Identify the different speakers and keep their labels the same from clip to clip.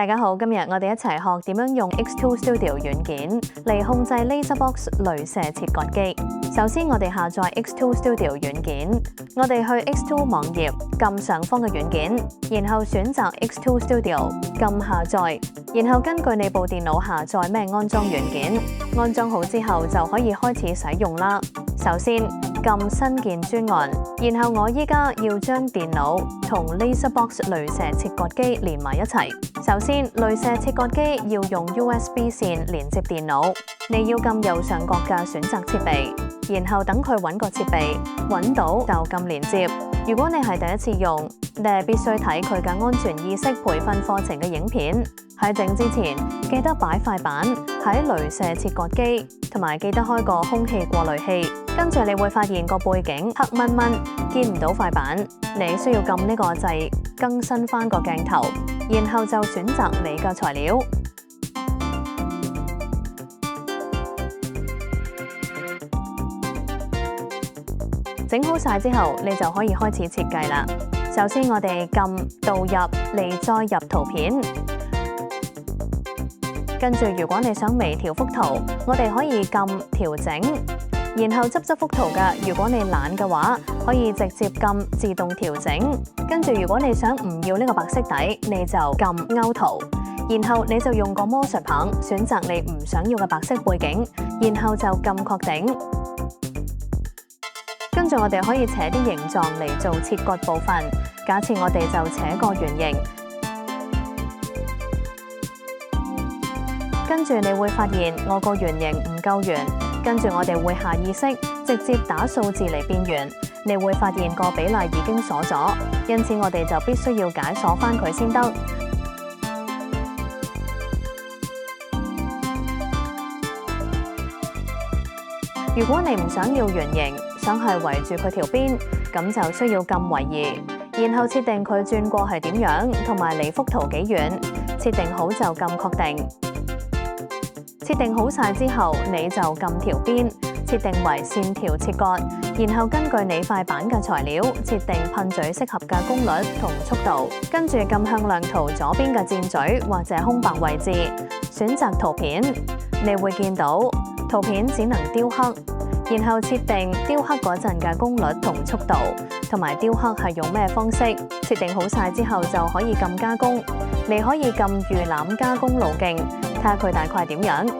Speaker 1: 大家好，今日我哋一齊學點樣用 X2 Studio 軟件嚟控制 LaserBox 鐳射切割機。首先，我哋下載 X2 Studio 軟件，我哋去 X2 網頁，撳上方嘅軟件，然後選擇 X2 Studio， 撳下載，然後根據你部電腦下載咩安裝軟件，安裝好之後就可以開始使用啦。首先，撳新建專案，然後我依家要將電腦同 LaserBox 鐳射切割機連埋一齊。首先，鐳射切割機要用 USB 線連接電腦，你要撳右上角嘅選擇設備，然後等佢揾個設備，揾到就撳連接。如果你係第一次用，你係必須睇佢嘅安全意識培訓課程嘅影片。喺整之前，記得擺塊板喺鐳射切割機，同埋記得開個空氣過濾器。跟住你會發現個背景黑蚊蚊，見唔到塊板。你需要撳呢個掣更新翻個鏡頭，然後就選擇你嘅材料。整好晒之後，你就可以開始設計啦。首先，我哋撳導入嚟再入圖片。跟住，如果你想微調幅圖，我哋可以撳調整，然後執幅圖嘅。如果你懶嘅話，可以直接撳自動調整。跟住，如果你想唔要呢個白色底，你就撳勾圖，然後你就用個魔術棒選擇你唔想要嘅白色背景，然後就撳確定。跟住我哋可以扯啲形狀嚟做切割部分。假設我哋就扯個圓形。跟住你會發現我個圓形唔夠圓，跟住我哋會下意識直接打數字嚟變圓，你會發現個比例已經鎖咗，因此我哋就必須要解鎖翻佢先得。如果你唔想要圓形，想係圍住佢條邊，咁就需要撳位移，然後設定佢轉過係點樣，同埋離幅圖幾遠，設定好就撳確定。設定好晒之後，你就撳條邊，設定為線條切割，然後根據你塊板嘅材料，設定噴嘴適合嘅功率同速度，跟住撳向量圖左邊嘅箭嘴或者空白位置，選擇圖片，你會見到圖片只能雕刻，然後設定雕刻嗰陣嘅功率同速度，同埋雕刻係用咩方式。設定好晒之後就可以撳加工，你可以撳預覽加工路徑，睇下佢大概點樣。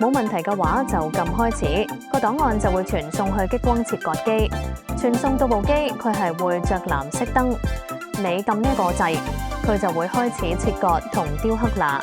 Speaker 1: 冇問題嘅話就撳開始，個檔案就會傳送去激光切割機。傳送到部機，佢係會着藍色燈，你撳呢個掣，佢就會開始切割同雕刻啦。